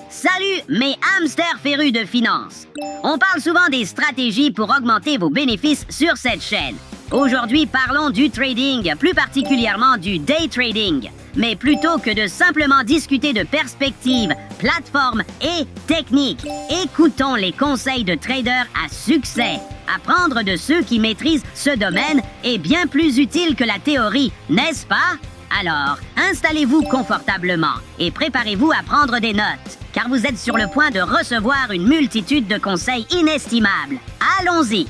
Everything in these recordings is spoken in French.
Salut mes hamsters férus de finance. On parle souvent des stratégies pour augmenter vos bénéfices sur cette chaîne. Aujourd'hui, parlons du trading, plus particulièrement du day trading. Mais plutôt que de simplement discuter de perspectives, plateformes et techniques, écoutons les conseils de traders à succès. Apprendre de ceux qui maîtrisent ce domaine est bien plus utile que la théorie, n'est-ce pas? Alors, installez-vous confortablement et préparez-vous à prendre des notes, car vous êtes sur le point de recevoir une multitude de conseils inestimables. Allons-y!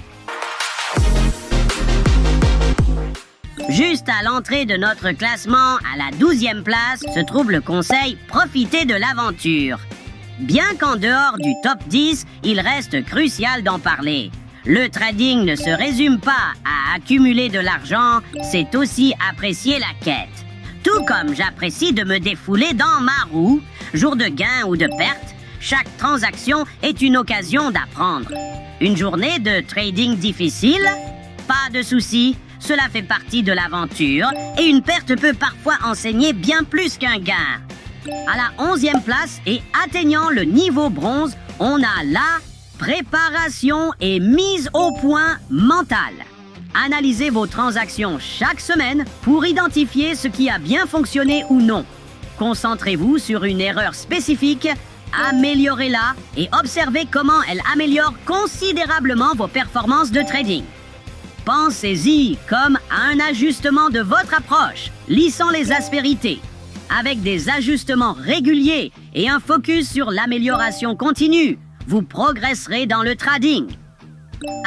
Juste à l'entrée de notre classement, à la 12e place, se trouve le conseil « Profitez de l'aventure ». Bien qu'en dehors du top 10, il reste crucial d'en parler. Le trading ne se résume pas à accumuler de l'argent, c'est aussi apprécier la quête. Tout comme j'apprécie de me défouler dans ma roue, jour de gain ou de perte, chaque transaction est une occasion d'apprendre. Une journée de trading difficile? Pas de souci. Cela fait partie de l'aventure et une perte peut parfois enseigner bien plus qu'un gain. À la 11e place et atteignant le niveau bronze, on a la préparation et mise au point mentale. Analysez vos transactions chaque semaine pour identifier ce qui a bien fonctionné ou non. Concentrez-vous sur une erreur spécifique, améliorez-la et observez comment elle améliore considérablement vos performances de trading. Pensez-y comme à un ajustement de votre approche, lissant les aspérités. Avec des ajustements réguliers et un focus sur l'amélioration continue, vous progresserez dans le trading.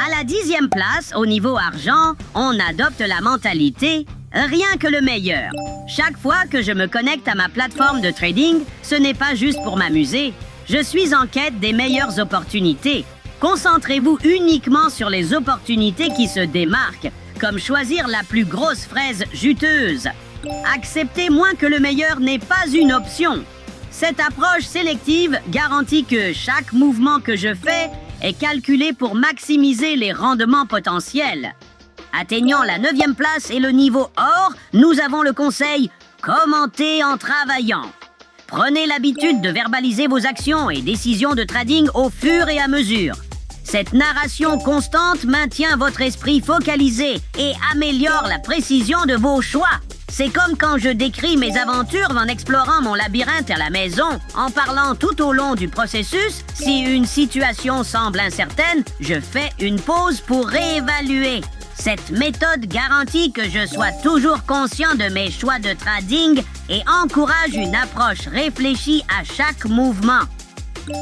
À la 10e place, au niveau argent, on adopte la mentalité « rien que le meilleur ». Chaque fois que je me connecte à ma plateforme de trading, ce n'est pas juste pour m'amuser. Je suis en quête des meilleures opportunités. Concentrez-vous uniquement sur les opportunités qui se démarquent, comme choisir la plus grosse fraise juteuse. Accepter moins que le meilleur n'est pas une option. Cette approche sélective garantit que chaque mouvement que je fais est calculé pour maximiser les rendements potentiels. Atteignant la 9e place et le niveau or, nous avons le conseil « Commenter en travaillant ». Prenez l'habitude de verbaliser vos actions et décisions de trading au fur et à mesure. Cette narration constante maintient votre esprit focalisé et améliore la précision de vos choix. C'est comme quand je décris mes aventures en explorant mon labyrinthe à la maison, en parlant tout au long du processus. Si une situation semble incertaine, je fais une pause pour réévaluer. Cette méthode garantit que je sois toujours conscient de mes choix de trading et encourage une approche réfléchie à chaque mouvement.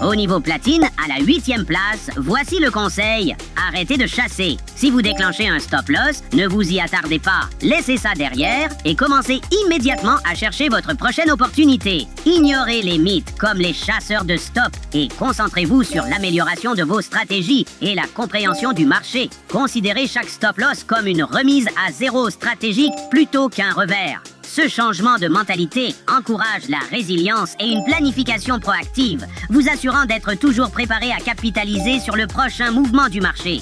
Au niveau platine, à la 8e place, voici le conseil. Arrêtez de chasser. Si vous déclenchez un stop-loss, ne vous y attardez pas. Laissez ça derrière et commencez immédiatement à chercher votre prochaine opportunité. Ignorez les mythes comme les chasseurs de stop et concentrez-vous sur l'amélioration de vos stratégies et la compréhension du marché. Considérez chaque stop-loss comme une remise à zéro stratégique plutôt qu'un revers. Ce changement de mentalité encourage la résilience et une planification proactive, vous assurant d'être toujours préparé à capitaliser sur le prochain mouvement du marché.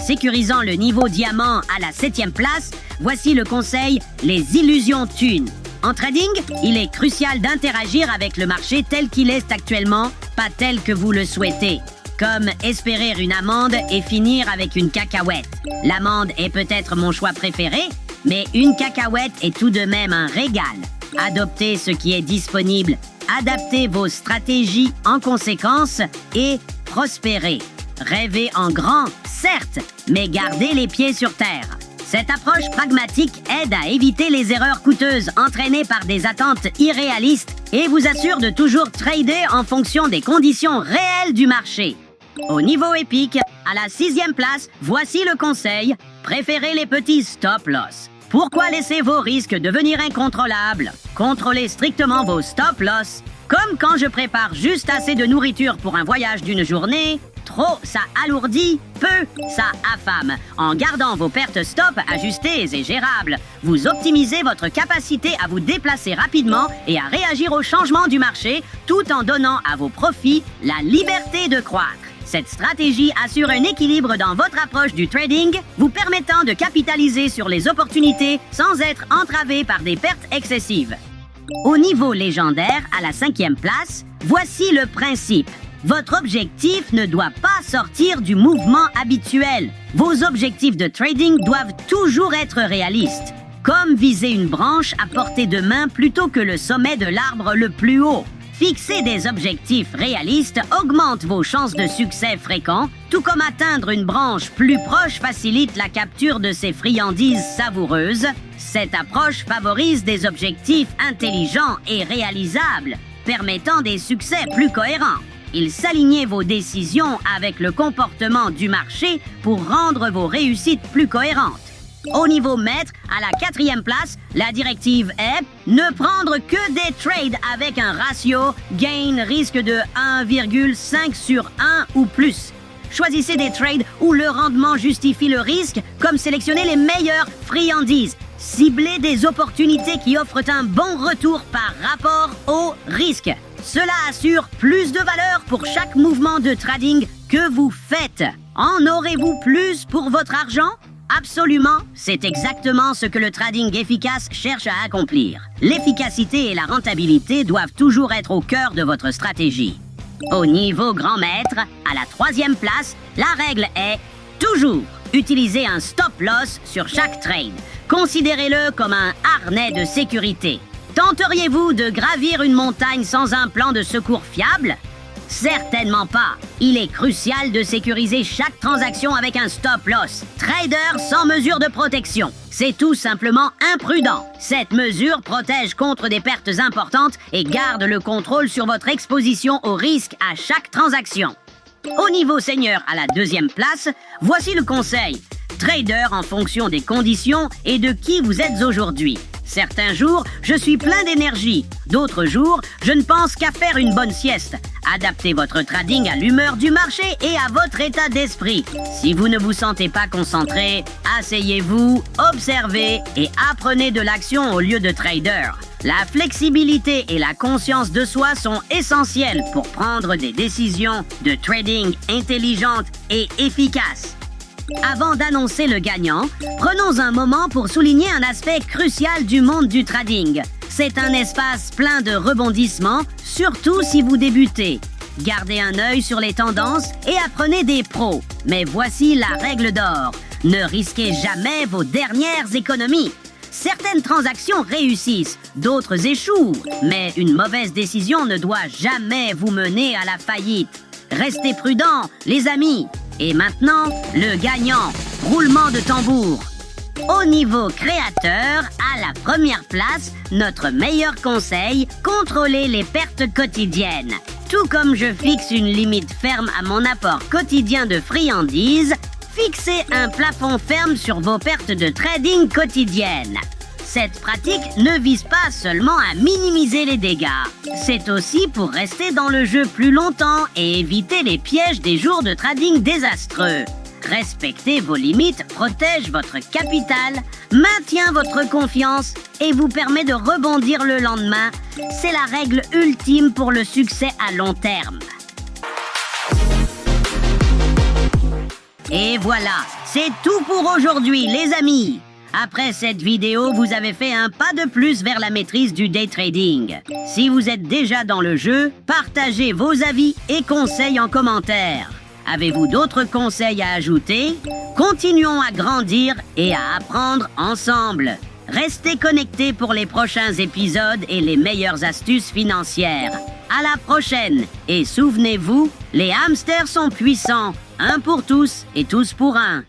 Sécurisant le niveau diamant à la 7e place, voici le conseil « Les illusions thunes ». En trading, il est crucial d'interagir avec le marché tel qu'il est actuellement, pas tel que vous le souhaitez. Comme espérer une amende et finir avec une cacahuète. L'amende est peut-être mon choix préféré, mais une cacahuète est tout de même un régal. Adoptez ce qui est disponible, adaptez vos stratégies en conséquence et prospérez. Rêvez en grand, certes, mais gardez les pieds sur terre. Cette approche pragmatique aide à éviter les erreurs coûteuses entraînées par des attentes irréalistes et vous assure de toujours trader en fonction des conditions réelles du marché. Au niveau épique, à la 6e place, voici le conseil, préférez les petits stop-loss. Pourquoi laisser vos risques devenir incontrôlables? Contrôlez strictement vos stop-loss. Comme quand je prépare juste assez de nourriture pour un voyage d'une journée, trop ça alourdit, peu ça affame. En gardant vos pertes stop ajustées et gérables, vous optimisez votre capacité à vous déplacer rapidement et à réagir aux changements du marché tout en donnant à vos profits la liberté de croître. Cette stratégie assure un équilibre dans votre approche du trading, vous permettant de capitaliser sur les opportunités sans être entravé par des pertes excessives. Au niveau légendaire, à la 5e place, Voici le principe. Votre objectif ne doit pas sortir du mouvement habituel. Vos objectifs de trading doivent toujours être réalistes, comme viser une branche à portée de main plutôt que le sommet de l'arbre le plus haut. Fixer des objectifs réalistes augmente vos chances de succès fréquents, tout comme atteindre une branche plus proche facilite la capture de ces friandises savoureuses. Cette approche favorise des objectifs intelligents et réalisables, permettant des succès plus cohérents. Il s'aligne vos décisions avec le comportement du marché pour rendre vos réussites plus cohérentes. Au niveau maître, à la 4e place, la directive est ne prendre que des trades avec un ratio gain-risque de 1,5 sur 1 ou plus. Choisissez des trades où le rendement justifie le risque, comme sélectionner les meilleures friandises. Ciblez des opportunités qui offrent un bon retour par rapport au risque. Cela assure plus de valeur pour chaque mouvement de trading que vous faites. En aurez-vous plus pour votre argent? Absolument, c'est exactement ce que le trading efficace cherche à accomplir. L'efficacité et la rentabilité doivent toujours être au cœur de votre stratégie. Au niveau grand maître, à la 3e place, la règle est toujours utiliser un stop-loss sur chaque trade. Considérez-le comme un harnais de sécurité. Tenteriez-vous de gravir une montagne sans un plan de secours fiable? Certainement pas. Il est crucial de sécuriser chaque transaction avec un stop-loss. Trader sans mesure de protection. C'est tout simplement imprudent. Cette mesure protège contre des pertes importantes et garde le contrôle sur votre exposition au risque à chaque transaction. Au niveau seigneur, à la 2e place, voici le conseil. Trader en fonction des conditions et de qui vous êtes aujourd'hui. Certains jours, je suis plein d'énergie. D'autres jours, je ne pense qu'à faire une bonne sieste. Adaptez votre trading à l'humeur du marché et à votre état d'esprit. Si vous ne vous sentez pas concentré, asseyez-vous, observez et apprenez de l'action au lieu de trader. La flexibilité et la conscience de soi sont essentielles pour prendre des décisions de trading intelligentes et efficaces. Avant d'annoncer le gagnant, prenons un moment pour souligner un aspect crucial du monde du trading. C'est un espace plein de rebondissements, surtout si vous débutez. Gardez un œil sur les tendances et apprenez des pros. Mais voici la règle d'or. Ne risquez jamais vos dernières économies. Certaines transactions réussissent, d'autres échouent. Mais une mauvaise décision ne doit jamais vous mener à la faillite. Restez prudents, les amis. Et maintenant, le gagnant. Roulement de tambour. Au niveau créateur, à la 1re place, notre meilleur conseil, contrôlez les pertes quotidiennes. Tout comme je fixe une limite ferme à mon apport quotidien de friandises, fixez un plafond ferme sur vos pertes de trading quotidiennes. Cette pratique ne vise pas seulement à minimiser les dégâts, c'est aussi pour rester dans le jeu plus longtemps et éviter les pièges des jours de trading désastreux. Respecter vos limites protège votre capital, maintient votre confiance et vous permet de rebondir le lendemain. C'est la règle ultime pour le succès à long terme. Et voilà, c'est tout pour aujourd'hui, les amis. Après cette vidéo, vous avez fait un pas de plus vers la maîtrise du day trading. Si vous êtes déjà dans le jeu, partagez vos avis et conseils en commentaire. Avez-vous d'autres conseils à ajouter? Continuons à grandir et à apprendre ensemble. Restez connectés pour les prochains épisodes et les meilleures astuces financières. À la prochaine et souvenez-vous, les hamsters sont puissants, un pour tous et tous pour un.